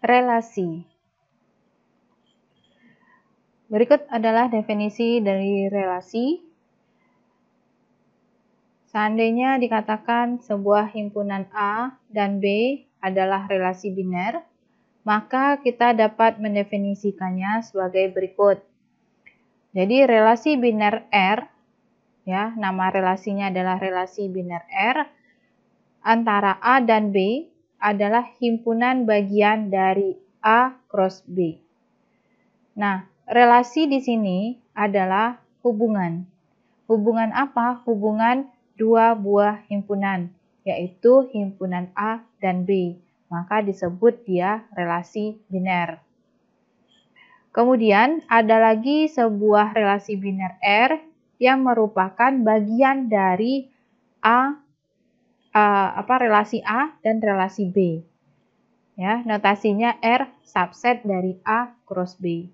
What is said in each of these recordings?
Relasi. Berikut adalah definisi dari relasi. Seandainya dikatakan sebuah himpunan A dan B adalah relasi biner, maka kita dapat mendefinisikannya sebagai berikut. Jadi relasi biner R, ya, nama relasinya adalah relasi biner R, antara A dan B adalah himpunan bagian dari A cross B. Nah, relasi di sini adalah hubungan. Hubungan apa? Hubungan dua buah himpunan, yaitu himpunan A dan B. Maka disebut dia relasi biner. Kemudian ada lagi sebuah relasi biner R yang merupakan bagian dari relasi A dan relasi B. Ya, notasinya R subset dari A cross B.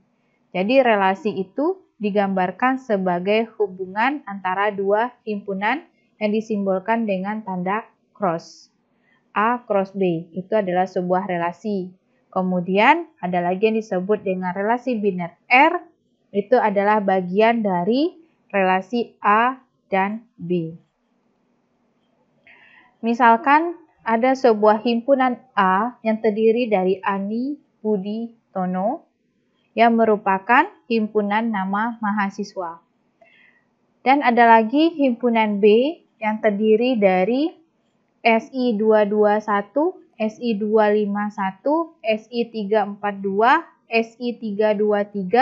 Jadi relasi itu digambarkan sebagai hubungan antara dua himpunan yang disimbolkan dengan tanda cross. A cross B itu adalah sebuah relasi. Kemudian ada lagi yang disebut dengan relasi biner R, itu adalah bagian dari relasi A dan B. Misalkan ada sebuah himpunan A yang terdiri dari Ani, Budi, Tono yang merupakan himpunan nama mahasiswa. Dan ada lagi himpunan B yang terdiri dari SI221, SI251, SI342, SI323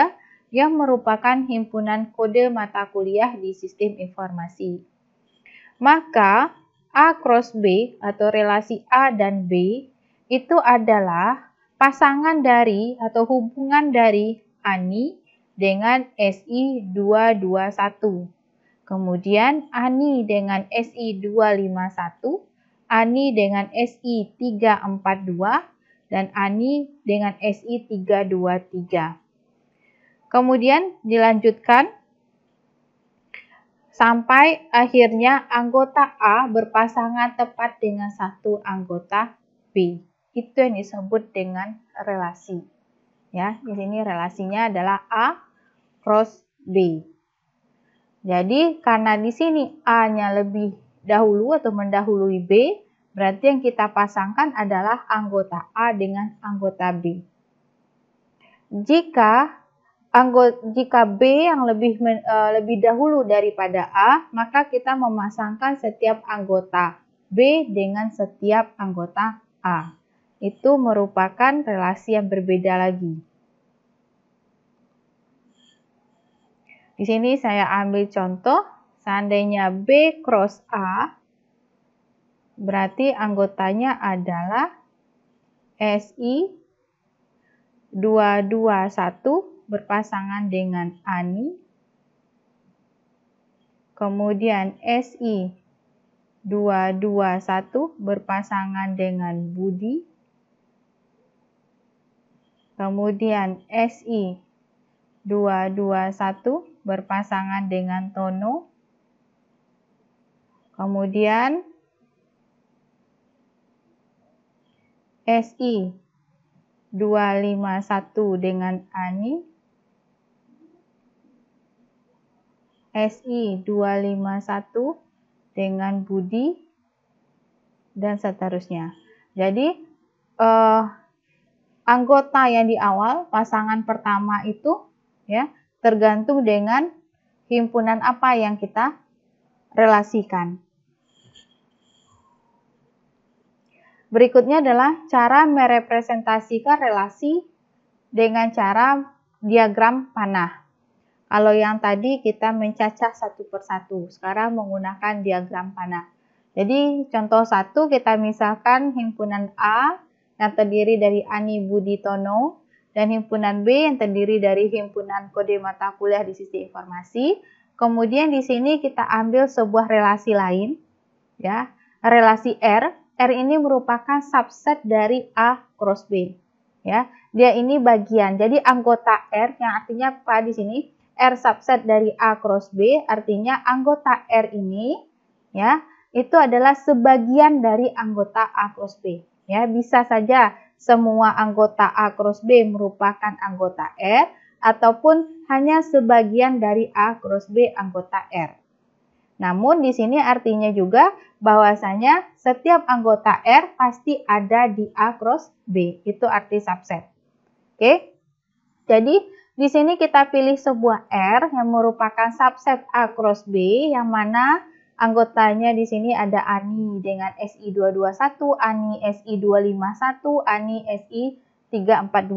yang merupakan himpunan kode mata kuliah di sistem informasi. Maka A cross B atau relasi A dan B itu adalah pasangan dari atau hubungan dari Ani dengan SI221. Kemudian Ani dengan SI251, Ani dengan SI342, dan Ani dengan SI323. Kemudian dilanjutkan sampai akhirnya anggota A berpasangan tepat dengan satu anggota B. Itu yang disebut dengan relasi. Ya, di sini relasinya adalah A cross B. Jadi karena di sini A-nya lebih dahulu atau mendahului B, berarti yang kita pasangkan adalah anggota A dengan anggota B. Jika B yang lebih dahulu daripada A, maka kita memasangkan setiap anggota B dengan setiap anggota A. Itu merupakan relasi yang berbeda lagi. Di sini saya ambil contoh, seandainya B cross A, berarti anggotanya adalah SI221 berpasangan dengan Ani, kemudian SI221 berpasangan dengan Budi, kemudian SI221 berpasangan dengan Tono, kemudian SI251 dengan Ani, SI251 dengan Budi, dan seterusnya. Jadi anggota yang di awal pasangan pertama itu ya tergantung dengan himpunan apa yang kita relasikan. Berikutnya adalah cara merepresentasikan relasi dengan cara diagram panah. Kalau yang tadi kita mencacah satu persatu, sekarang menggunakan diagram panah. Jadi contoh satu kita misalkan himpunan A yang terdiri dari Ani, Budi, Tono, dan himpunan B yang terdiri dari himpunan kode mata kuliah di sistem informasi. Kemudian di sini kita ambil sebuah relasi lain, ya, relasi R. R ini merupakan subset dari A cross B, ya. Dia ini bagian. Jadi anggota R yang artinya apa di sini? R subset dari A cross B artinya anggota R ini, ya, itu adalah sebagian dari anggota A cross B. Ya, bisa saja semua anggota A cross B merupakan anggota R, ataupun hanya sebagian dari A cross B anggota R. Namun di sini artinya juga bahwasanya setiap anggota R pasti ada di A cross B. Itu arti subset. Oke. Jadi di sini kita pilih sebuah R yang merupakan subset A cross B, yang mana anggotanya di sini ada ANI dengan SI221, ANI SI251, ANI SI342.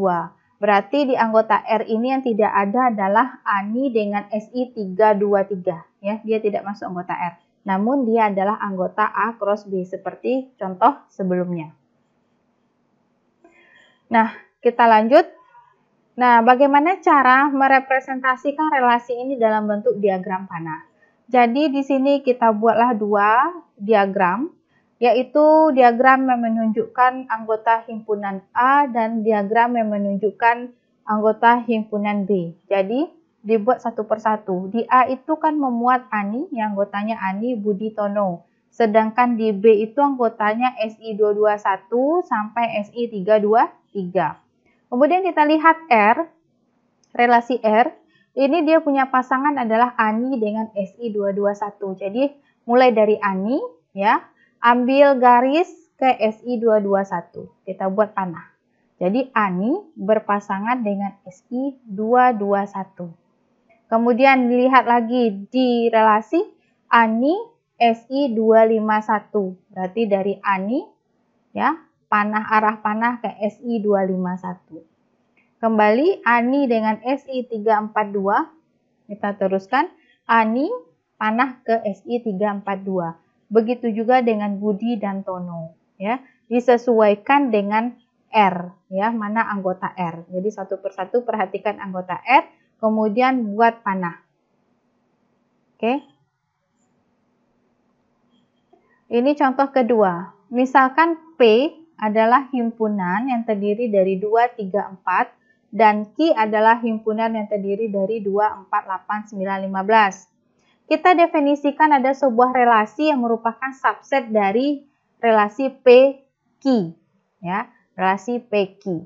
Berarti di anggota R ini yang tidak ada adalah ANI dengan SI323. Ya, dia tidak masuk anggota R. Namun dia adalah anggota A cross B seperti contoh sebelumnya. Nah, kita lanjut. Nah, bagaimana cara merepresentasikan relasi ini dalam bentuk diagram panah? Jadi di sini kita buatlah dua diagram, yaitu diagram yang menunjukkan anggota himpunan A dan diagram yang menunjukkan anggota himpunan B. Jadi dibuat satu persatu. Di A itu kan memuat Ani, yang anggotanya Ani, Budi, Tono. Sedangkan di B itu anggotanya SI221 sampai SI323. Kemudian kita lihat R, relasi R, ini dia punya pasangan adalah ANI dengan SI221. Jadi mulai dari ANI, ya, ambil garis ke SI221. Kita buat panah. Jadi ANI berpasangan dengan SI221. Kemudian dilihat lagi di relasi ANI SI251. Berarti dari ANI, ya, panah arah panah ke SI251. Kembali ANI dengan SI342. Kita teruskan ANI panah ke SI342. Begitu juga dengan Budi dan Tono, ya. Disesuaikan dengan R, ya, mana anggota R. Jadi satu persatu perhatikan anggota R, kemudian buat panah. Oke. Ini contoh kedua. Misalkan P adalah himpunan yang terdiri dari 2, 3, 4 dan Q adalah himpunan yang terdiri dari 2, 4, 8, 9, 15. Kita definisikan ada sebuah relasi yang merupakan subset dari relasi PQ, ya, relasi PQ.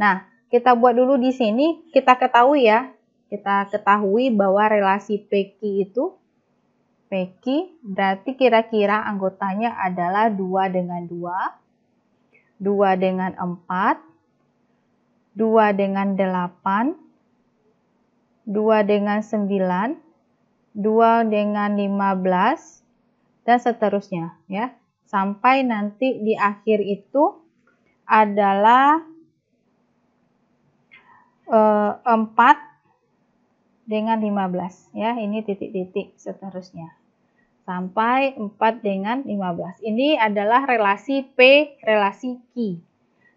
Nah, kita buat dulu di sini, kita ketahui ya, kita ketahui bahwa relasi PQ itu berarti kira-kira anggotanya adalah 2 dengan 2, 2 dengan 4, 2 dengan 8, 2 dengan 9, 2 dengan 15, dan seterusnya, ya. Sampai nanti di akhir itu adalah 4 dengan 15, ya. Ini titik-titik seterusnya. Sampai 4 dengan 15. Ini adalah relasi P, relasi Q.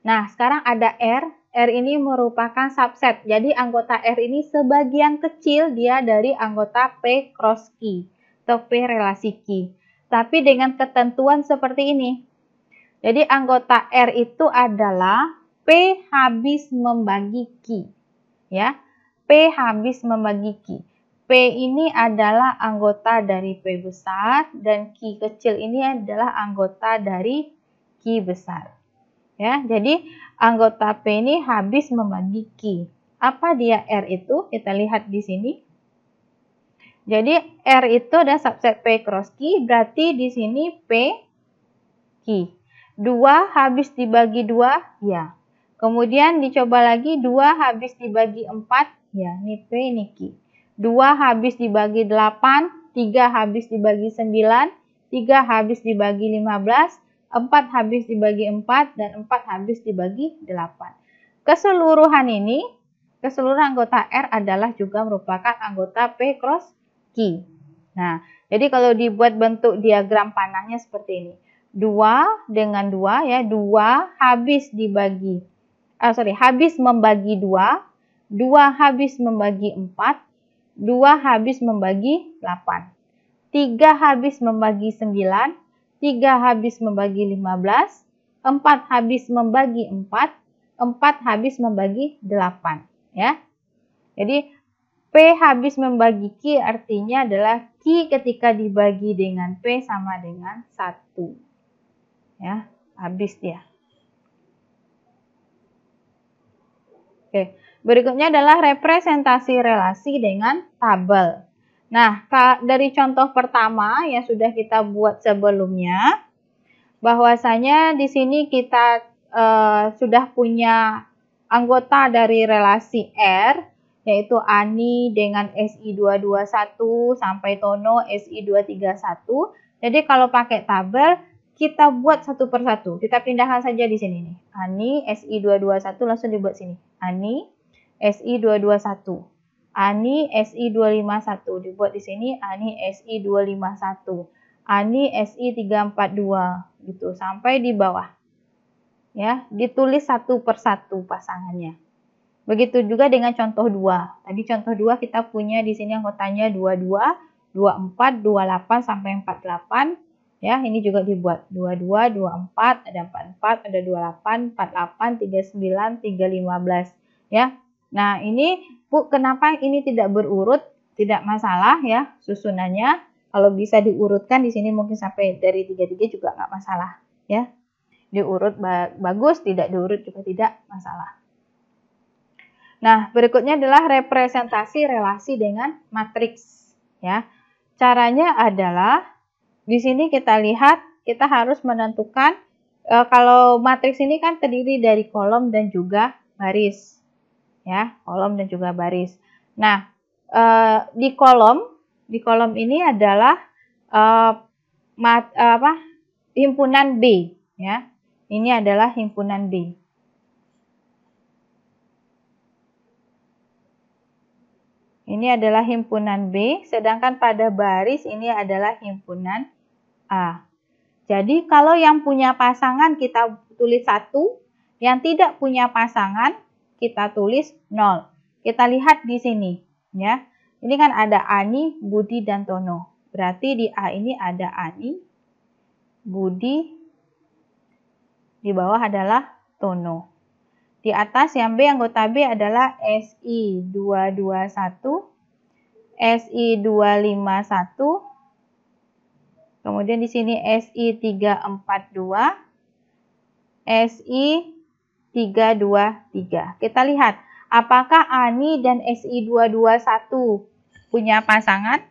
Nah, sekarang ada R. R ini merupakan subset. Jadi, anggota R ini sebagian kecil dia dari anggota P cross Q, atau P relasi Q. Tapi dengan ketentuan seperti ini. Jadi, anggota R itu adalah P habis membagi Q. Ya, P habis membagi Q. P ini adalah anggota dari P besar dan Q kecil ini adalah anggota dari Q besar. Ya, jadi anggota P ini habis membagi Q. Apa dia R itu? Kita lihat di sini. Jadi R itu ada subset P cross Q, berarti di sini P Q. 2 habis dibagi 2, ya. Kemudian dicoba lagi 2 habis dibagi 4, ya. Ini P, ini Q. 2 habis dibagi 8, 3 habis dibagi 9, 3 habis dibagi 15, 4 habis dibagi 4, dan 4 habis dibagi 8. Keseluruhan ini, keseluruhan anggota R adalah juga merupakan anggota P cross Q. Nah, jadi kalau dibuat bentuk diagram panahnya seperti ini. 2 dengan 2, ya, 2 habis dibagi, habis membagi 2, 2 habis membagi 4, 2 habis membagi 8, 3 habis membagi 9, 3 habis membagi 15, 4 habis membagi 4, 4 habis membagi 8. Ya. Jadi, P habis membagi Q artinya adalah Q ketika dibagi dengan P sama dengan 1. Ya, habis dia. Oke, berikutnya adalah representasi relasi dengan tabel. Nah, dari contoh pertama yang sudah kita buat sebelumnya, bahwasanya di sini kita sudah punya anggota dari relasi R, yaitu Ani dengan SI221 sampai Tono SI231. Jadi kalau pakai tabel, kita buat satu persatu. Kita pindahkan saja di sini nih. Ani SI221 langsung dibuat sini. Ani SI221. Ani SI251 dibuat di sini. Ani SI251. Ani SI342 gitu sampai di bawah. Ya, ditulis satu persatu pasangannya. Begitu juga dengan contoh 2. Tadi contoh 2 kita punya di sini anggotanya 22, 24, 28 sampai 48. Ya, ini juga dibuat 22, 24, ada 44, ada 28, 48, 39, 315. Ya. Nah, ini Bu, kenapa ini tidak berurut? Tidak masalah ya susunannya. Kalau bisa diurutkan di sini mungkin sampai dari 33 juga nggak masalah ya. Diurut bagus, tidak diurut juga tidak masalah. Nah, berikutnya adalah representasi relasi dengan matriks ya. Caranya adalah di sini kita lihat, kita harus menentukan kalau matriks ini kan terdiri dari kolom dan juga baris. Ya, kolom dan juga baris. Nah, di kolom ini adalah himpunan B ya. Ini adalah himpunan B. Ini adalah himpunan B, sedangkan pada baris ini adalah himpunan A. Jadi kalau yang punya pasangan kita tulis 1, yang tidak punya pasangan kita tulis 0. Kita lihat di sini ya. Ini kan ada Ani, Budi dan Tono. Berarti di A ini ada Ani, Budi, di bawah adalah Tono. Di atas yang B, anggota B adalah SI221, SI251, kemudian di sini SI342, SI323. Kita lihat, apakah Ani dan SI221 punya pasangan?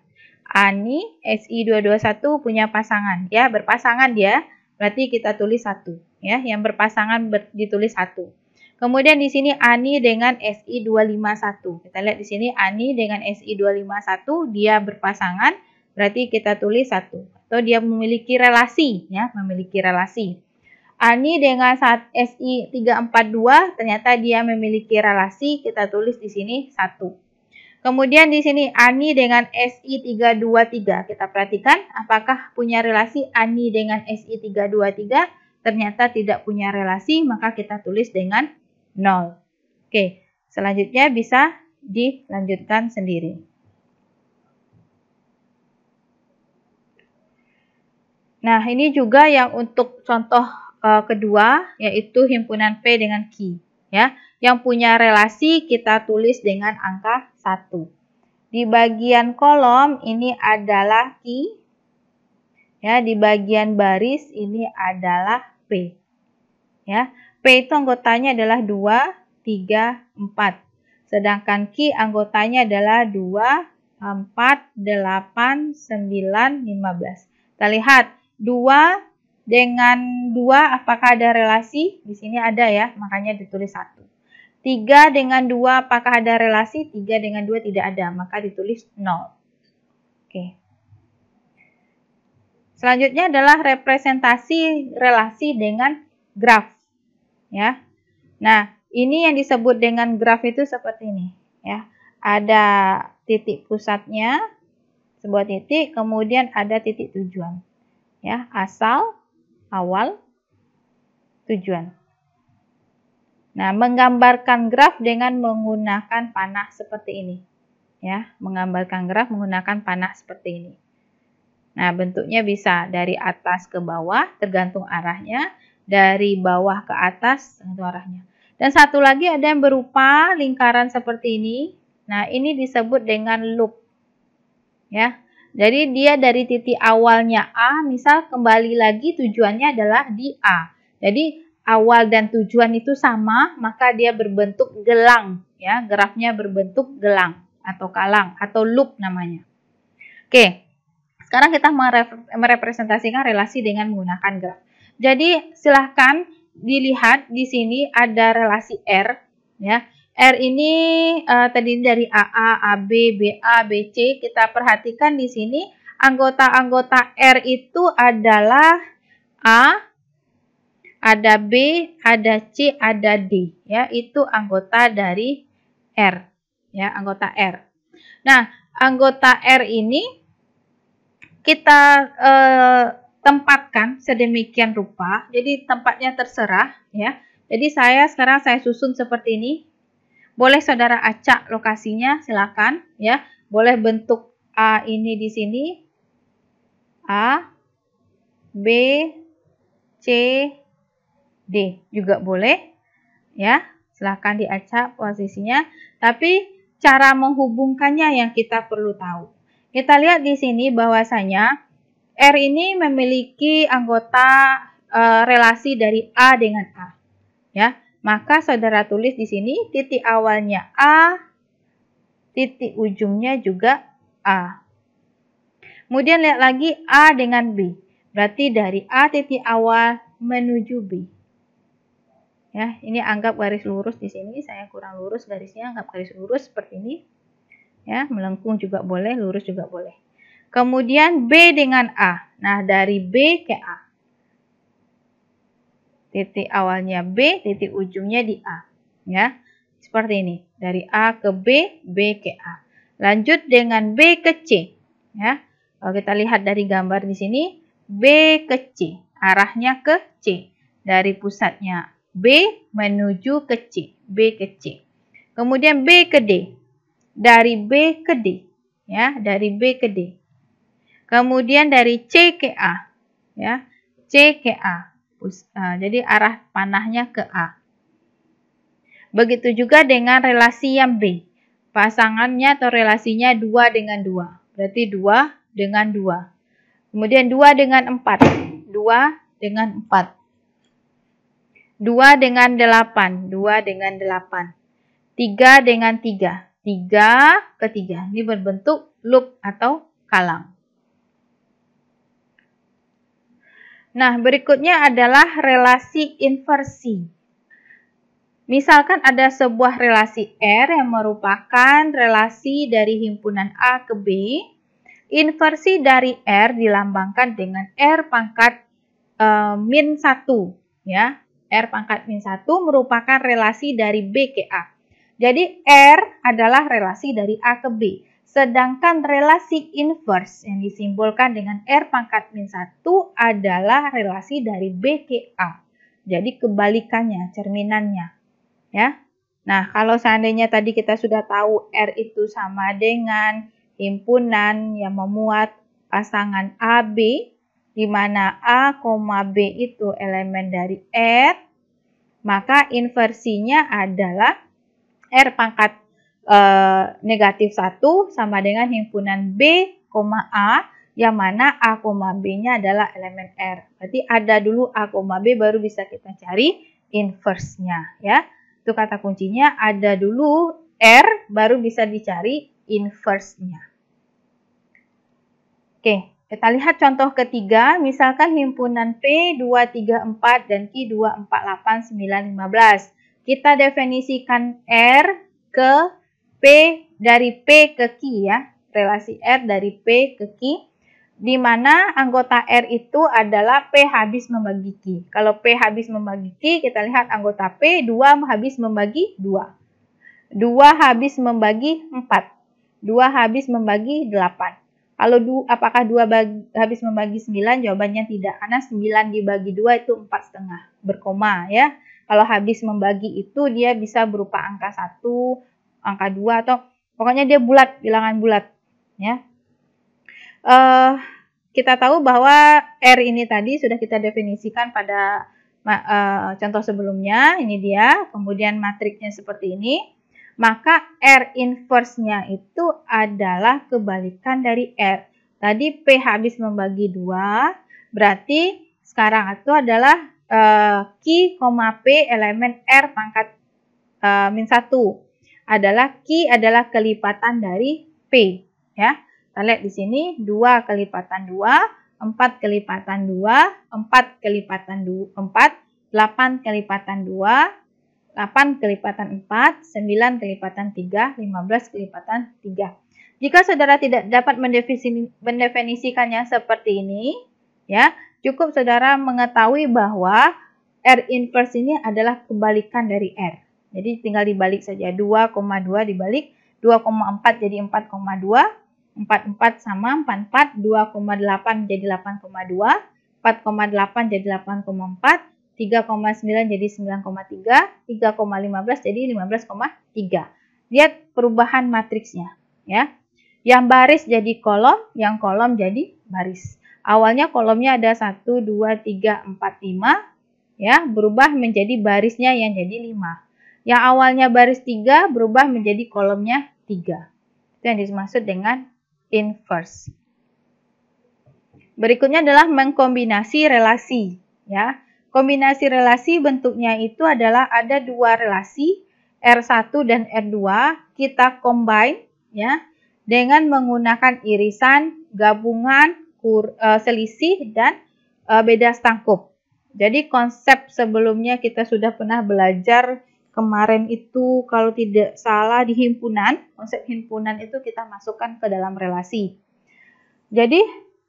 Ani, SI221 punya pasangan. Ya, berpasangan dia. Berarti kita tulis 1. Ya, yang berpasangan ditulis 1. Kemudian di sini Ani dengan SI251. Kita lihat di sini Ani dengan SI251 dia berpasangan, berarti kita tulis 1. Atau dia memiliki relasi ya, memiliki relasi. Ani dengan SI342 ternyata dia memiliki relasi, kita tulis di sini 1. Kemudian di sini Ani dengan SI323. Kita perhatikan apakah punya relasi Ani dengan SI323. Ternyata tidak punya relasi, maka kita tulis dengan 0. Oke, selanjutnya bisa dilanjutkan sendiri. Nah, ini juga yang untuk contoh kedua, yaitu himpunan P dengan Q. Ya, yang punya relasi kita tulis dengan angka 1. Di bagian kolom ini adalah Q. Ya, di bagian baris ini adalah P. Ya, P itu anggotanya adalah 2, 3, 4. Sedangkan Q anggotanya adalah 2, 4, 8, 9, 15. Kita lihat 2 dengan 2 apakah ada relasi? Di sini ada ya, makanya ditulis 1. 3 dengan 2 apakah ada relasi? 3 dengan 2 tidak ada, maka ditulis 0. Oke. Selanjutnya adalah representasi relasi dengan graf. Ya. Nah, ini yang disebut dengan graf itu seperti ini, ya. Ada titik pusatnya, sebuah titik, kemudian ada titik tujuan. Ya, asal, awal, tujuan. Nah, menggambarkan graf dengan menggunakan panah seperti ini. Ya, menggambarkan graf menggunakan panah seperti ini. Nah, bentuknya bisa dari atas ke bawah, tergantung arahnya. Dari bawah ke atas, tergantung arahnya. Dan satu lagi ada yang berupa lingkaran seperti ini. Nah, ini disebut dengan loop. Ya, jadi dia dari titik awalnya A, misal kembali lagi tujuannya adalah di A. Jadi awal dan tujuan itu sama, maka dia berbentuk gelang, ya, grafnya berbentuk gelang atau kalang atau loop namanya. Oke, sekarang kita merepresentasikan relasi dengan menggunakan graf. Jadi silahkan dilihat di sini ada relasi R, ya. R ini terdiri dari AA, AB, BA, BC. Kita perhatikan di sini anggota-anggota R itu adalah A, ada B, ada C, ada D, ya. Itu anggota dari R, ya, anggota R. Nah, anggota R ini kita tempatkan sedemikian rupa, jadi tempatnya terserah, ya. Jadi sekarang saya susun seperti ini. Boleh saudara acak lokasinya, silakan, ya. Boleh bentuk A ini di sini, A, B, C, D juga boleh, ya. Silakan diacak posisinya. Tapi cara menghubungkannya yang kita perlu tahu. Kita lihat di sini bahwasanya R ini memiliki anggota relasi dari A dengan A, ya. Maka saudara tulis di sini titik awalnya A, titik ujungnya juga A. Kemudian lihat lagi A dengan B. Berarti dari A titik awal menuju B. Ya, ini anggap garis lurus di sini. Saya kurang lurus garisnya, anggap garis lurus seperti ini. Ya, melengkung juga boleh, lurus juga boleh. Kemudian B dengan A. Nah, dari B ke A. Titik awalnya B, titik ujungnya di A. Ya, seperti ini. Dari A ke B, B ke A. Lanjut dengan B ke C. Ya, kalau kita lihat dari gambar di sini, B ke C. Arahnya ke C. Dari pusatnya B menuju ke C. B ke C. Kemudian B ke D. Dari B ke D. Ya, dari B ke D. Kemudian dari C ke A. Ya, C ke A. Jadi arah panahnya ke A. Begitu juga dengan relasi yang B. Pasangannya atau relasinya 2 dengan 2. Berarti 2 dengan 2. Kemudian 2 dengan 4. 2 dengan 4. 2 dengan 8. 2 dengan 8. 3 dengan 3. 3 ke 3. Ini berbentuk loop atau kalang. Nah, berikutnya adalah relasi inversi. Misalkan ada sebuah relasi R yang merupakan relasi dari himpunan A ke B. Inversi dari R dilambangkan dengan R pangkat min 1. Ya. R pangkat min 1 merupakan relasi dari B ke A. Jadi R adalah relasi dari A ke B. Sedangkan relasi inverse yang disimbolkan dengan R pangkat min 1 adalah relasi dari B ke A. Jadi kebalikannya, cerminannya. Ya. Nah, kalau seandainya tadi kita sudah tahu R itu sama dengan himpunan yang memuat pasangan AB, di mana A, B itu elemen dari R, maka inversinya adalah R pangkat negatif 1 sama dengan himpunan B, A, yang mana A, B-nya adalah elemen R. Berarti ada dulu A, B baru bisa kita cari inverse-nya, ya. Itu kata kuncinya, ada dulu R baru bisa dicari inverse-nya. Oke, kita lihat contoh ketiga, misalkan himpunan P 234 dan Q 248 9 15. Kita definisikan R ke P dari P ke Q, ya. Relasi R dari P ke Q, di mana anggota R itu adalah P habis membagi Q. Kalau P habis membagi Q, kita lihat anggota P 2 habis membagi 2. 2 habis membagi 4. 2 habis membagi 8. Kalau apakah 2 habis membagi 9? Jawabannya tidak, karena 9 dibagi 2 itu 4,5. Berkoma, ya. Kalau habis membagi itu dia bisa berupa angka 1, angka 2, atau pokoknya dia bulat, bilangan bulat, ya. Kita tahu bahwa R ini tadi sudah kita definisikan pada contoh sebelumnya. Ini dia, kemudian matriksnya seperti ini. Maka R inverse-nya itu adalah kebalikan dari R. Tadi P habis membagi 2, berarti sekarang itu adalah Q, P elemen R pangkat min 1 adalah Q adalah kelipatan dari P, ya. Kita lihat di sini 2 kelipatan 2, 4 kelipatan 2, 4 kelipatan 4, 8 kelipatan 2, 8 kelipatan 4, 9 kelipatan 3, 15 kelipatan 3. Jika saudara tidak dapat mendefinisikannya seperti ini, ya, cukup saudara mengetahui bahwa R inverse ini adalah kebalikan dari R. Jadi tinggal dibalik saja, 2,2 dibalik 2,4 jadi 4,2, 44 sama 44, 2,8 jadi 8,2, 4,8 jadi 8,4, 3,9 jadi 9,3, 3,15 jadi 15,3. Lihat perubahan matriksnya, ya. Yang baris jadi kolom, yang kolom jadi baris. Awalnya kolomnya ada 1, 2, 3, 4, 5, ya, berubah menjadi barisnya yang jadi 5. Yang awalnya baris 3 berubah menjadi kolomnya 3. Itu yang dimaksud dengan inverse. Berikutnya adalah mengkombinasi relasi, ya. Kombinasi relasi bentuknya itu adalah ada dua relasi, R1 dan R2, kita combine, ya, dengan menggunakan irisan, gabungan, selisih, dan beda stangkup. Jadi konsep sebelumnya kita sudah pernah belajar kemarin itu, kalau tidak salah di himpunan, konsep himpunan itu kita masukkan ke dalam relasi. Jadi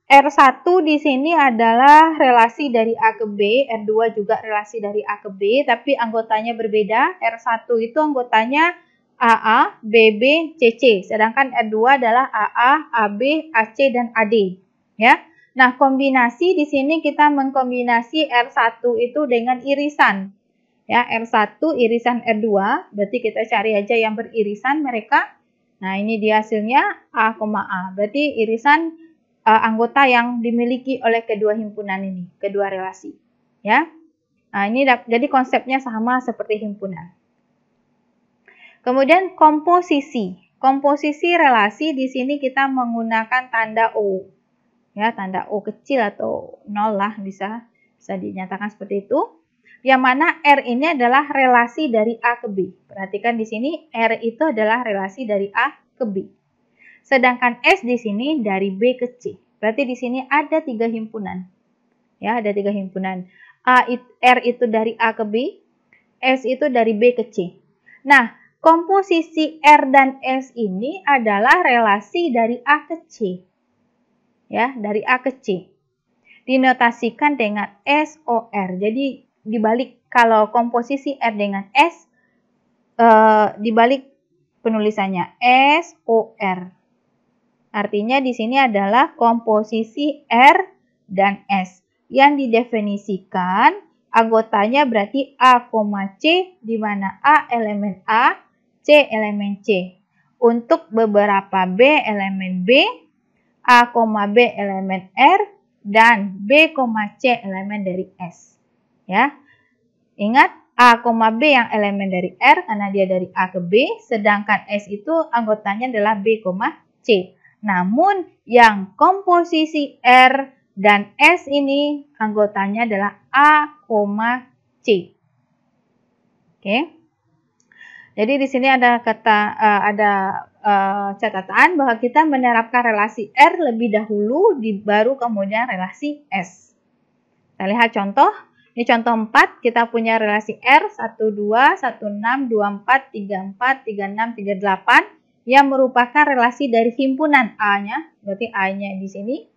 R1 di sini adalah relasi dari A ke B, R2 juga relasi dari A ke B, tapi anggotanya berbeda. R1 itu anggotanya AA, BB, CC, sedangkan R2 adalah AA, AB, AC, dan AD, ya. Nah, kombinasi di sini kita mengkombinasi R1 itu dengan irisan. Ya, R1 irisan R2, berarti kita cari aja yang beririsan mereka. Nah, ini dia hasilnya A, A. Berarti irisan anggota yang dimiliki oleh kedua himpunan ini, kedua relasi. Ya. Nah, ini jadi konsepnya sama seperti himpunan. Kemudian komposisi. Komposisi relasi di sini kita menggunakan tanda O. Ya, tanda O kecil atau 0 lah bisa dinyatakan seperti itu. Yang mana R ini adalah relasi dari A ke B. Perhatikan di sini R itu adalah relasi dari A ke B. Sedangkan S di sini dari B ke C. Berarti di sini ada 3 himpunan. Ya, ada 3 himpunan. R itu dari A ke B, S itu dari B ke C. Nah, komposisi R dan S ini adalah relasi dari A ke C. Ya, dari A ke C. Dinotasikan dengan SOR. Jadi dibalik, kalau komposisi R dengan S, dibalik penulisannya SOR. Artinya di sini adalah komposisi R dan S. Yang didefinisikan anggotanya berarti A, C, di mana A elemen A, C elemen C. Untuk beberapa B elemen B, A, B elemen R, dan B, C elemen dari S. Ya, ingat A, B yang elemen dari R karena dia dari A ke B, sedangkan S itu anggotanya adalah B, C. Namun yang komposisi R dan S ini anggotanya adalah A, C. Oke. Jadi di sini ada catatan bahwa kita menerapkan relasi R lebih dahulu, baru kemudian relasi S. Kita lihat contoh. Ini contoh 4, kita punya relasi R 12, 16, 24, 34, 36, 38 yang merupakan relasi dari himpunan A-nya, berarti A-nya di sini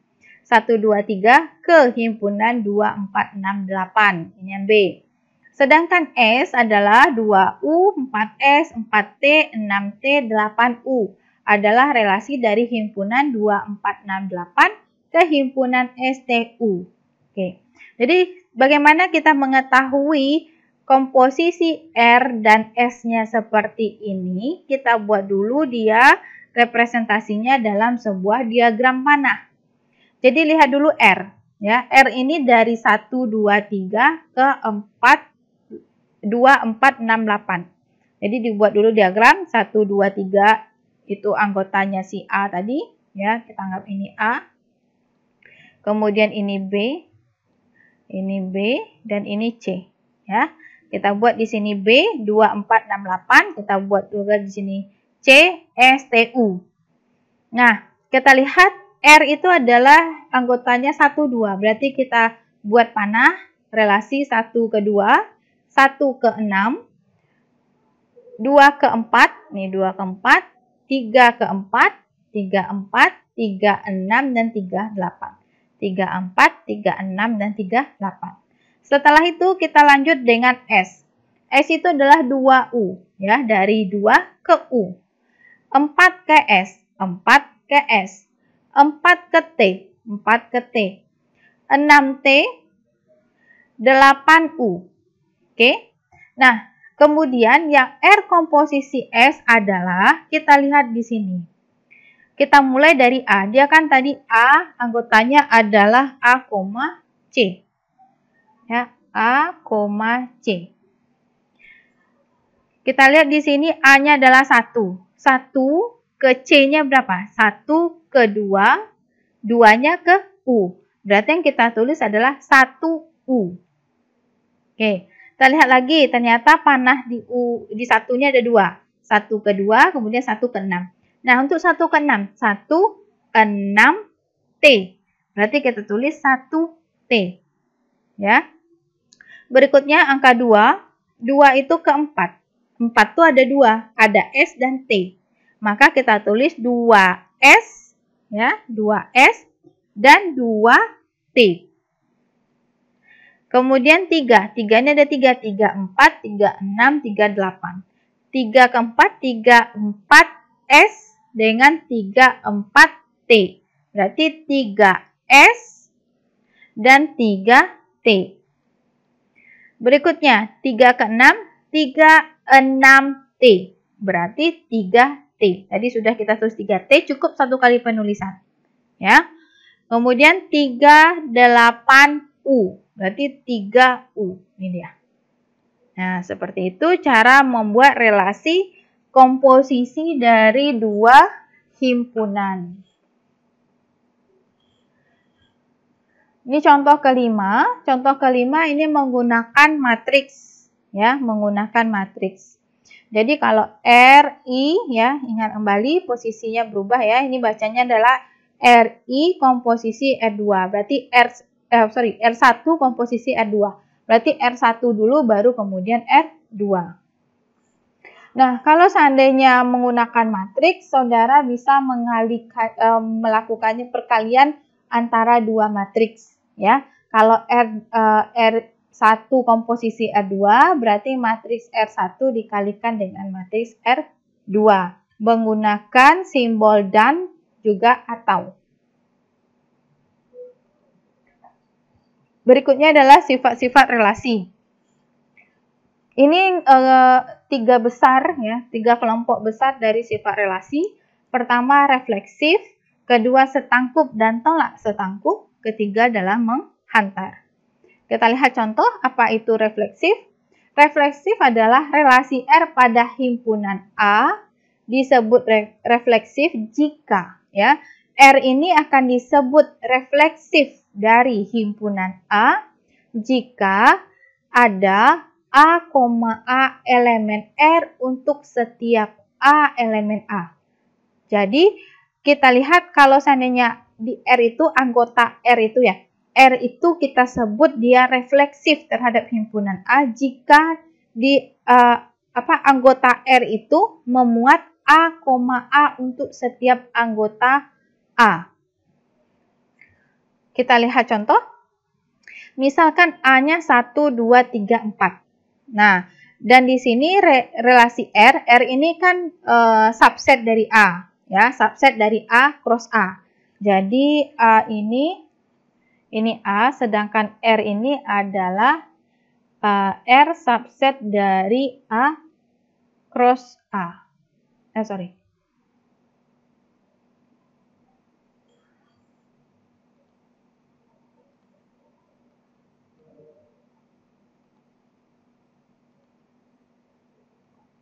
1, 2, 3 ke himpunan 2, 4, 6, 8. Ini yang B. Sedangkan S adalah 2U, 4S, 4T, 6T, 8U. Adalah relasi dari himpunan 2, 4, 6, 8 ke himpunan STU. Oke. Jadi bagaimana kita mengetahui komposisi R dan S-nya seperti ini? Kita buat dulu dia representasinya dalam sebuah diagram panah. Jadi lihat dulu R. Ya, R ini dari 1, 2, 3 ke 4, 2, 4, 6, 8. Jadi dibuat dulu diagram 1, 2, 3 itu anggotanya si A tadi. Ya, kita anggap ini A. Kemudian ini B. Ini B dan ini C. Ya. Kita buat di sini B 2468, kita buat juga di sini C STU. Nah, kita lihat R itu adalah anggotanya 1 2. Berarti kita buat panah relasi 1 ke 2, 1 ke 6, 2 ke 4, nih 2 ke 4, 3 ke 4, 3 4, 3 6 dan 3 8. 3 4, 3 6 dan 3 8. Setelah itu kita lanjut dengan S. S itu adalah 2U, ya, dari 2 ke U. 4 ke S, 4 ke S. 4 ke T, 4 ke T. 6T, 8U. Oke. Nah, kemudian yang R komposisi S adalah, kita lihat di sini. Kita mulai dari A. Dia kan tadi A, anggotanya adalah A, C. Ya, A, C. Kita lihat di sini A-nya adalah 1. 1 ke C-nya berapa? 1 ke 2, 2-nya ke U. Berarti yang kita tulis adalah 1U. Oke, kita lihat lagi. Ternyata panah di U, di satunya ada 2. 1 ke 2, kemudian 1 ke 6. Nah, untuk 1 ke 6, 1 6T. Berarti kita tulis 1T. Ya. Berikutnya angka 2. 2 itu ke 4. 4 itu ada 2. Ada S dan T. Maka kita tulis 2S. Ya, 2S dan 2T. Kemudian 3. 3-nya ada 3. 3, 4, 3, 6, 3, 8. 3 ke 4, 3, 4S dengan 3, 4T. Berarti 3S dan 3T. Berikutnya, 3 ke 6, 3, 6T. Berarti 3T. Tadi sudah kita tulis 3T, cukup satu kali penulisan. Ya. Kemudian 3, 8U. Berarti 3U. Ini dia. Nah, seperti itu cara membuat relasi komposisi dari dua himpunan. Ini contoh kelima. Contoh kelima ini menggunakan matriks, ya, menggunakan matriks. Jadi kalau RI, ya, ingat kembali posisinya berubah, ya. Ini bacanya adalah RI komposisi R2. Berarti R1 komposisi R2. Berarti R1 dulu baru kemudian R2. Nah, kalau seandainya menggunakan matriks, saudara bisa melakukannya perkalian antara dua matriks. Ya, kalau R1 komposisi R2, berarti matriks R1 dikalikan dengan matriks R2. Menggunakan simbol dan juga atau. Berikutnya adalah sifat-sifat relasi. Ini 3 besar, ya, 3 kelompok besar dari sifat relasi. Pertama refleksif, kedua setangkup dan tolak setangkup, ketiga adalah menghantar. Kita lihat contoh apa itu refleksif. Refleksif adalah relasi R pada himpunan A disebut refleksif jika, ya, R ini akan disebut refleksif dari himpunan A jika ada A, A elemen R untuk setiap A elemen A. Jadi kita lihat kalau seandainya di R itu anggota R itu, ya, R itu kita sebut dia refleksif terhadap himpunan A jika di anggota R itu memuat A, A untuk setiap anggota A. Kita lihat contoh. Misalkan A-nya 1, 2, 3, 4. Nah, dan di sini relasi R ini kan subset dari A, ya, subset dari A cross A. Jadi A ini A, sedangkan R ini adalah R subset dari A cross A.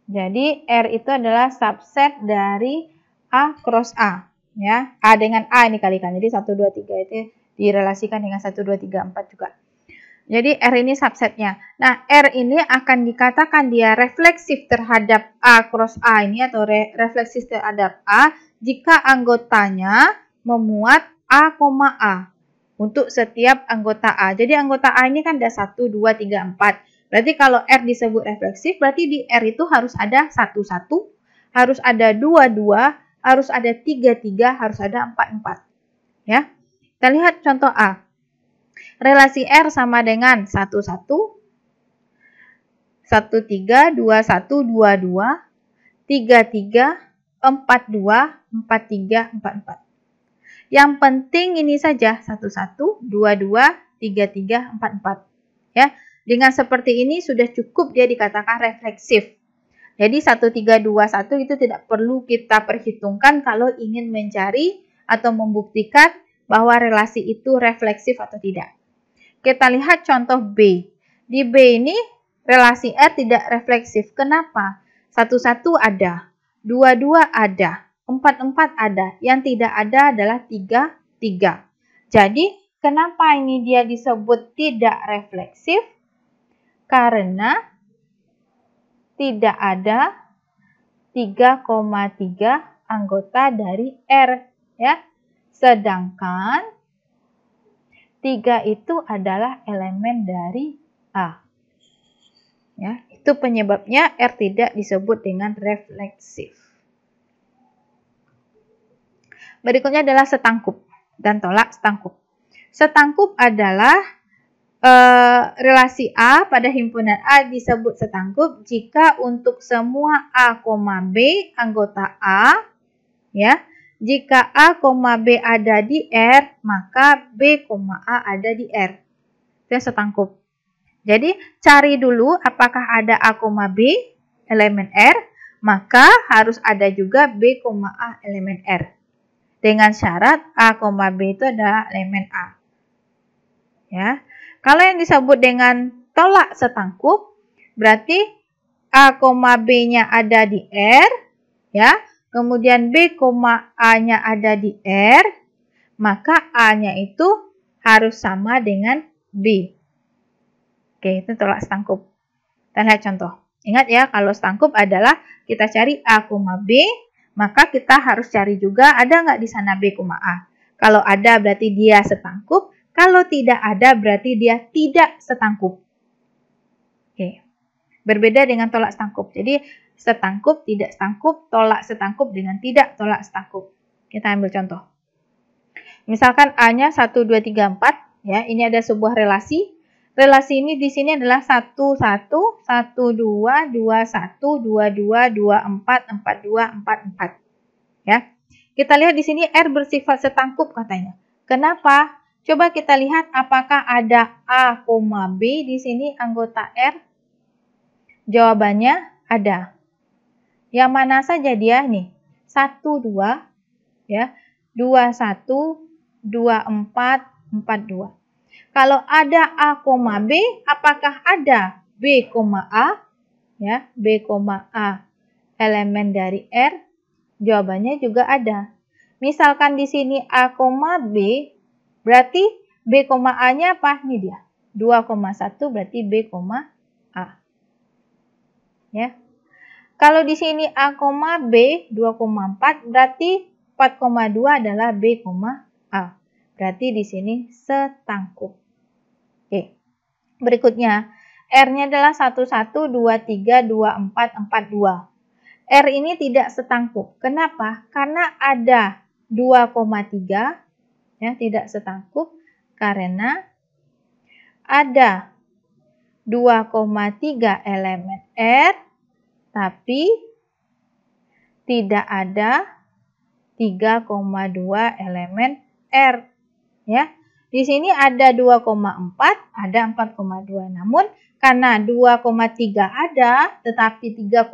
Jadi R itu adalah subset dari A cross A, ya. A dengan A ini kalikan. Jadi 1 2 3 itu direlasikan dengan 1 2 3 4 juga. Jadi R ini subsetnya. Nah, R ini akan dikatakan dia refleksif terhadap A cross A ini atau refleksif terhadap A jika anggotanya memuat A, A untuk setiap anggota A. Jadi anggota A ini kan ada 1, 2, 3, 4. Berarti kalau R disebut refleksif, berarti di R itu harus ada 1, 1, harus ada 2, 2, harus ada 3, 3, harus ada 4, 4. Ya. Kita lihat contoh A. Relasi R sama dengan 1, 1, 1, 3, 2, 1, 2, 2, 3, 3, 4, 2, 4, 3, 4, 4. Yang penting ini saja 1, 1, 2, 2, 3, 3, 4, 4. Ya, dengan seperti ini sudah cukup dia dikatakan refleksif. Jadi 1, 3, 2, 1 itu tidak perlu kita perhitungkan kalau ingin mencari atau membuktikan bahwa relasi itu refleksif atau tidak. Kita lihat contoh B. Di B ini relasi R tidak refleksif. Kenapa? 1, 1 ada, 2, 2 ada, 4, 4 ada. Yang tidak ada adalah 3, 3. Jadi, kenapa ini dia disebut tidak refleksif? Karena tidak ada 3,3 anggota dari R. Ya. Sedangkan 3 itu adalah elemen dari A. Ya, itu penyebabnya R tidak disebut dengan refleksif. Berikutnya adalah setangkup dan tolak setangkup. Setangkup adalah relasi A pada himpunan A disebut setangkup jika untuk semua A, B anggota A, ya. Jika A, B ada di R, maka B, A ada di R. Itu setangkup. Jadi, cari dulu apakah ada A, B elemen R, maka harus ada juga B, A elemen R. Dengan syarat A, B itu adalah elemen A. Ya. Kalau yang disebut dengan tolak setangkup, berarti A, B-nya ada di R, ya. Kemudian B, A-nya ada di R, maka A-nya itu harus sama dengan B. Oke, itu tolak setangkup. Kita lihat contoh. Ingat ya, kalau setangkup adalah kita cari A, B, maka kita harus cari juga ada nggak di sana B, A. Kalau ada berarti dia setangkup, kalau tidak ada berarti dia tidak setangkup. Oke. Berbeda dengan tolak setangkup. Jadi, setangkup, tidak setangkup, tolak setangkup dengan tidak tolak setangkup. Kita ambil contoh. Misalkan A-nya 1, 2, 3, 4. Ya, ini ada sebuah relasi. Relasi ini di sini adalah 1, 1, 1, 2, 2, 1, 2, 2, 2, 4, 4, 2, 4, 4. Ya. Kita lihat di sini R bersifat setangkup katanya. Kenapa? Coba kita lihat apakah ada A, B di sini anggota R. Jawabannya ada. Yang mana saja dia nih? 1, 2, ya. 2, 1, 2, 4, 4, 2. Kalau ada A, B, apakah ada B, A? Ya, B, A elemen dari R? Jawabannya juga ada. Misalkan di sini A, B, berarti B, A-nya apa? Ini dia. 2,1 berarti B, A. Ya. Kalau di sini A, B 2,4 berarti 4,2 adalah B, A. Berarti di sini setangkup. Oke. Berikutnya, R-nya adalah 1, 1, 2, 3, 2, 4, 4, 2. R ini tidak setangkup. Kenapa? Karena ada 2,3 ya, tidak setangkup karena ada 2,3 elemen R tapi tidak ada 3,2 elemen R. Ya. Di sini ada 2,4, ada 4,2. Namun karena 2,3 ada, tetapi 3,2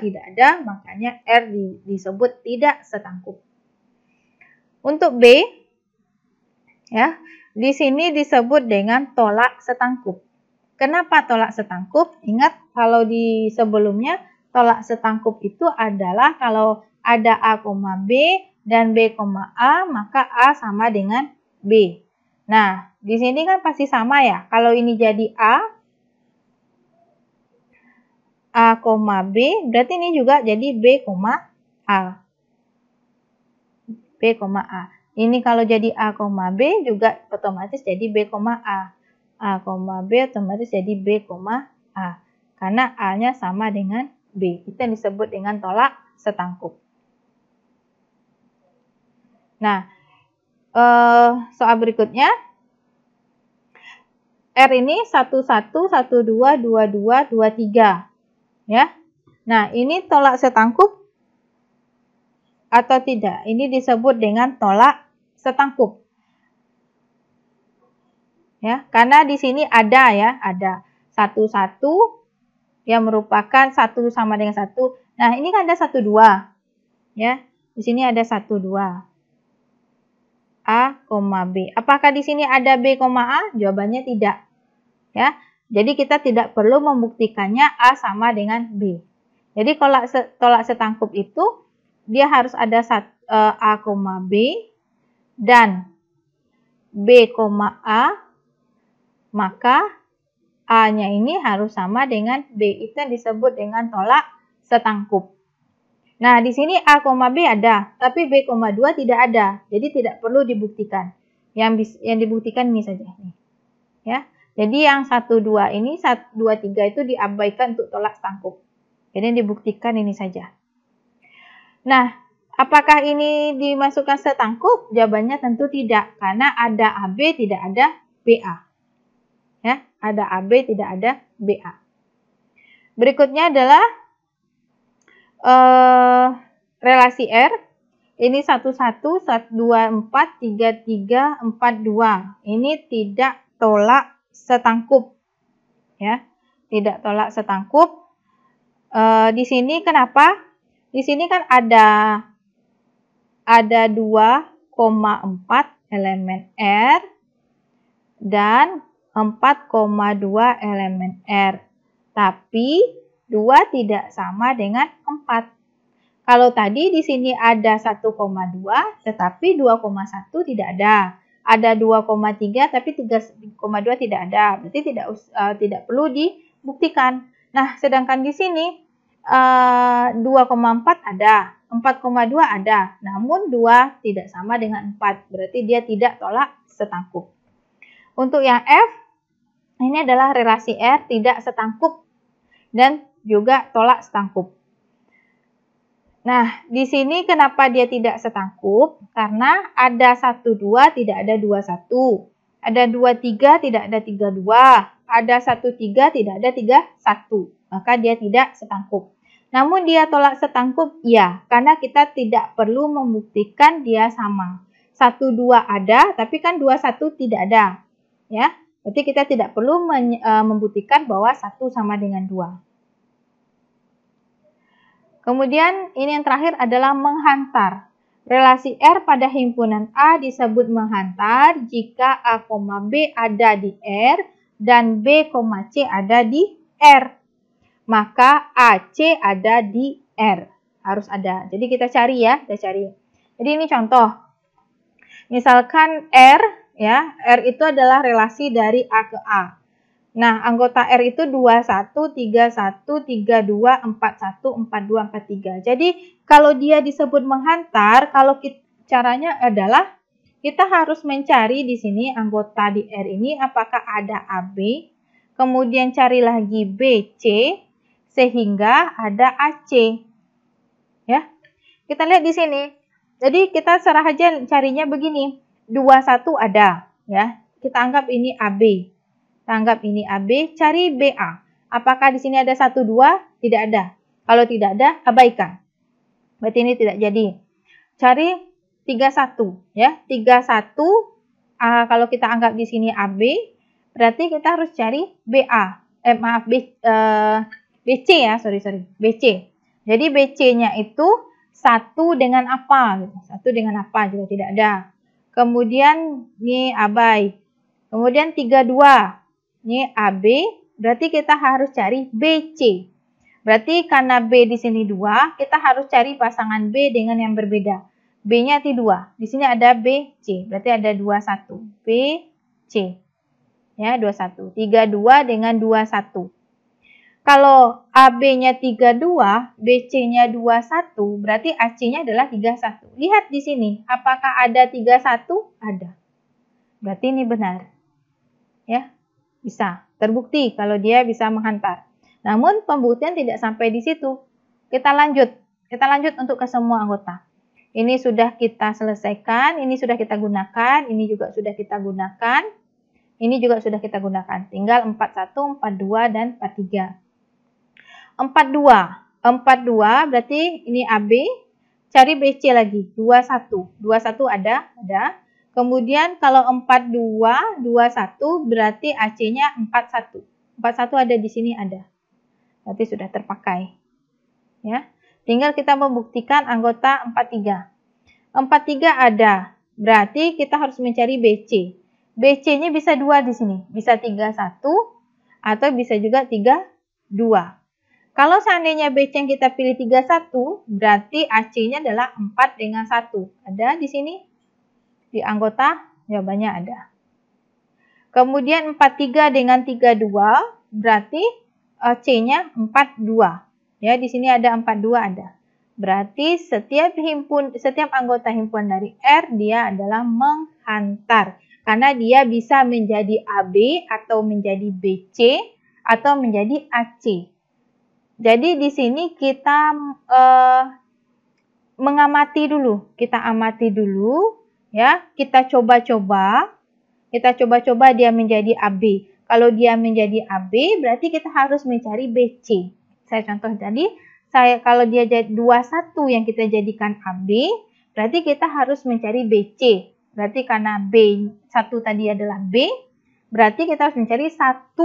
tidak ada, makanya R disebut tidak setangkup. Untuk B, ya, di sini disebut dengan tolak setangkup. Kenapa tolak setangkup? Ingat kalau di sebelumnya tolak setangkup itu adalah kalau ada A, B dan B, A, maka A sama dengan B. Nah, di sini kan pasti sama ya. Kalau ini jadi A, B, berarti ini juga jadi B, A. B, A. Ini kalau jadi A, B juga otomatis jadi B, A. B otomatis jadi B, A. Karena A-nya sama dengan B. Itu yang disebut dengan tolak setangkup. Nah, soal berikutnya. R ini 11, 12, 22, 23. Ya. Nah, ini tolak setangkup atau tidak? Ini disebut dengan tolak setangkup. Ya, karena di sini ada ya, ada 11 yang merupakan 1 sama dengan 1. Nah, ini kan ada 12. Ya. Di sini ada 12. A, B. Apakah di sini ada B, A? Jawabannya tidak. Ya. Jadi kita tidak perlu membuktikannya A sama dengan B. Jadi kalau tolak setangkup itu dia harus ada A, B dan B, A, maka A-nya ini harus sama dengan B. Itu yang disebut dengan tolak setangkup. Nah, di sini A, B ada, tapi B, 2 tidak ada. Jadi tidak perlu dibuktikan. Yang dibuktikan ini saja. Ya. Jadi yang 1, 2 ini, 1, 2, 3 itu diabaikan untuk tolak setangkup. Jadi yang dibuktikan ini saja. Nah, apakah ini dimasukkan setangkup? Jawabannya tentu tidak. Karena ada AB, tidak ada BA. Ya, ada AB, tidak ada BA. Berikutnya adalah relasi R. Ini 11, 24, 33, 42. Ini tidak tolak setangkup. Ya, tidak tolak setangkup. Di sini kenapa? Di sini kan ada 2,4 elemen R dan 4,2 elemen R. Tapi 2 tidak sama dengan 4. Kalau tadi di sini ada 1,2 tetapi 2,1 tidak ada. Ada 2,3 tapi 3,2 tidak ada. Berarti tidak perlu dibuktikan. Nah, sedangkan di sini 2,4 ada, 4,2 ada, namun 2 tidak sama dengan 4. Berarti dia tidak tolak setangkup. Untuk yang F, ini adalah relasi R tidak setangkup dan juga tolak setangkup. Nah, di sini kenapa dia tidak setangkup? Karena ada 1, 2, tidak ada 2, 1. Ada 2, 3, tidak ada 3, 2. Ada 1, 3, tidak ada 3, 1. Maka dia tidak setangkup. Namun dia tolak setangkup? Ya, karena kita tidak perlu membuktikan dia sama. 1, 2 ada, tapi kan 2, 1 tidak ada. Ya, berarti kita tidak perlu membuktikan bahwa 1 sama dengan 2. Kemudian ini yang terakhir adalah menghantar. Relasi R pada himpunan A disebut menghantar jika A, B ada di R dan B, C ada di R. Maka AC ada di R. Harus ada. Jadi kita cari ya, Jadi ini contoh. Misalkan R, ya, R itu adalah relasi dari A ke A. Nah, anggota R itu 21, 31, 32, 41, 42, 43. Jadi, kalau dia disebut menghantar, caranya adalah kita harus mencari di sini anggota di R ini apakah ada AB, kemudian cari lagi BC, sehingga ada AC. Ya. Kita lihat di sini. Jadi, kita serah aja carinya begini. 21 ada, ya. Kita anggap ini AB. Anggap ini AB, cari BA. Apakah di sini ada 1, 2? Tidak ada. Kalau tidak ada, abaikan. Berarti ini tidak jadi. Cari 31, ya. 31, kalau kita anggap di sini AB, berarti kita harus cari BA. BC ya, BC. Jadi BC-nya itu 1 dengan apa? 1 dengan apa juga tidak ada. Kemudian ini abai. Kemudian 32. Ini AB, berarti kita harus cari BC. Berarti karena B di sini 2, kita harus cari pasangan B dengan yang berbeda. B-nya itu 2. Di sini ada BC, berarti ada 21. B, C. Ya, 21. 32 dengan 21. Kalau AB-nya 32, BC-nya 21, berarti AC-nya adalah 31. Lihat di sini, apakah ada 31? Ada. Berarti ini benar. Ya, bisa. Terbukti kalau dia bisa menghantar. Namun pembuktian tidak sampai di situ. Kita lanjut. Kita lanjut untuk ke semua anggota. Ini sudah kita selesaikan, ini sudah kita gunakan, ini juga sudah kita gunakan, ini juga sudah kita gunakan. Tinggal 41, 42, dan 43. 42 berarti ini AB, cari BC lagi, 21. 21 ada. Kemudian kalau 42, 21 berarti AC-nya 41. 41 ada di sini ada. Berarti sudah terpakai. Ya. Tinggal kita membuktikan anggota 43. 43 ada. Berarti kita harus mencari BC. BC-nya bisa 2 di sini. Bisa 31 atau bisa juga 32. Kalau seandainya BC yang kita pilih 31, berarti AC-nya adalah 4 dengan 1. Ada di sini? Di anggota? Jawabannya ada. Kemudian 43 dengan 32, berarti C-nya 42. Ya, di sini ada 42 ada. Berarti setiap anggota himpunan dari R, dia adalah menghantar. Karena dia bisa menjadi AB atau menjadi BC atau menjadi AC. Jadi di sini kita mengamati dulu, ya. Kita coba-coba dia menjadi AB. Kalau dia menjadi AB, berarti kita harus mencari BC. Saya contoh tadi, kalau dia jadi 21 yang kita jadikan AB, berarti kita harus mencari BC. Berarti karena B1 tadi adalah B, berarti kita harus mencari 1,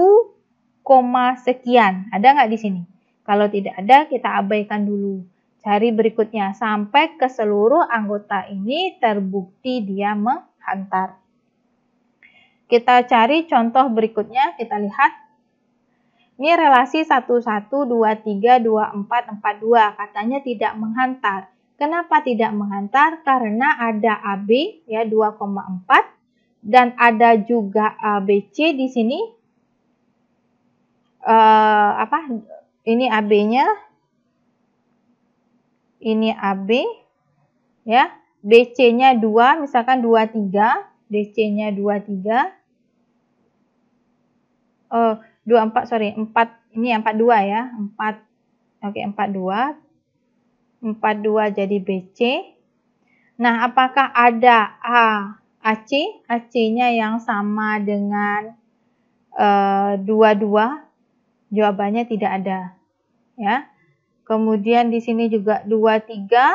sekian. Ada nggak di sini? Kalau tidak ada, kita abaikan dulu. Cari berikutnya sampai ke seluruh anggota ini terbukti dia menghantar. Kita cari contoh berikutnya, kita lihat. Ini relasi 11, 23, 24, 42. Katanya tidak menghantar. Kenapa tidak menghantar? Karena ada AB ya 2,4 dan ada juga ABC di sini. Ini AB-nya, ini AB, ya. BC-nya 2, misalkan 23, BC-nya 23. 24, sorry, 4, ini 42 ya, 4, oke, 42. 42 jadi BC. Nah, apakah ada AC? AC-nya yang sama dengan 22? Jawabannya tidak ada, ya. Kemudian di sini juga 23,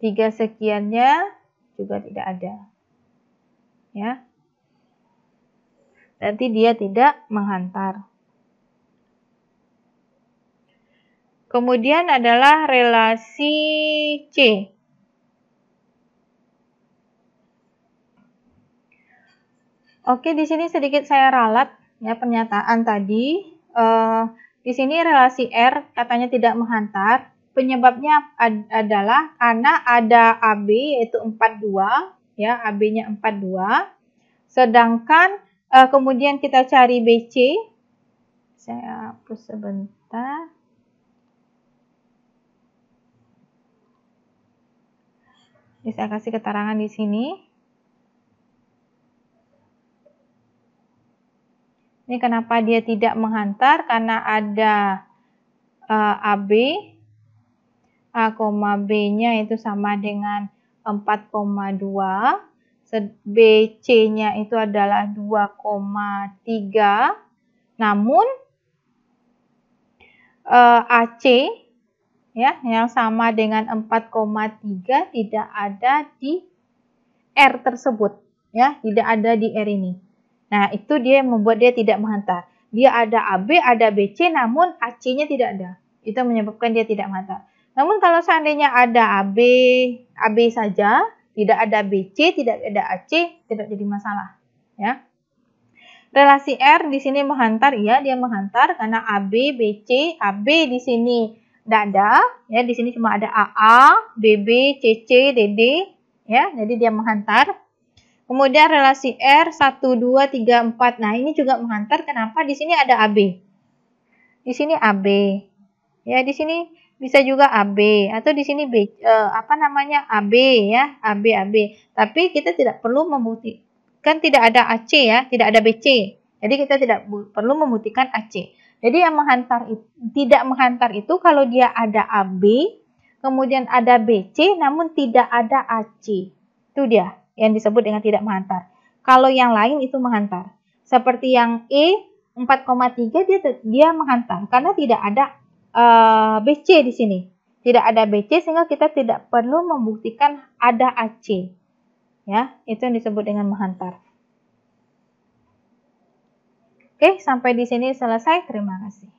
3 sekiannya juga tidak ada, ya. Berarti dia tidak menghantar. Kemudian adalah relasi C. Oke, di sini sedikit saya ralat ya pernyataan tadi. Di sini relasi R katanya tidak menghantar. Penyebabnya adalah karena ada AB yaitu 42, ya, AB-nya 42. Sedangkan kemudian kita cari BC. Saya hapus sebentar. Bisa kasih keterangan di sini. Ini kenapa dia tidak menghantar? Karena ada AB, A, B-nya itu sama dengan 4,2. BC-nya itu adalah 2,3. Namun AC ya yang sama dengan 4,3 tidak ada di R tersebut, ya, tidak ada di R ini. Nah, itu dia yang membuat dia tidak menghantar. Dia ada AB, ada BC, namun AC-nya tidak ada. Itu menyebabkan dia tidak menghantar. Namun kalau seandainya ada AB saja, tidak ada BC, tidak ada AC, tidak jadi masalah, ya. Relasi R di sini menghantar, ya, dia menghantar karena AB, BC, AB di sini tidak ada, ya, di sini cuma ada AA, BB, CC, DD, ya, jadi dia menghantar. Kemudian relasi R 1, 2, 3, 4. Nah, ini juga menghantar. Kenapa? Di sini ada AB. Di sini AB. Ya, di sini bisa juga AB atau di sini AB ya, AB. Tapi kita tidak perlu membuktikan tidak ada AC ya, tidak ada BC. Jadi kita tidak perlu membuktikan AC. Jadi yang tidak menghantar itu kalau dia ada AB, kemudian ada BC namun tidak ada AC. Itu dia yang disebut dengan tidak menghantar. Kalau yang lain itu menghantar. Seperti yang E 4,3 dia menghantar karena tidak ada BC di sini. Tidak ada BC sehingga kita tidak perlu membuktikan ada AC. Ya, itu yang disebut dengan menghantar. Oke, sampai di sini selesai. Terima kasih.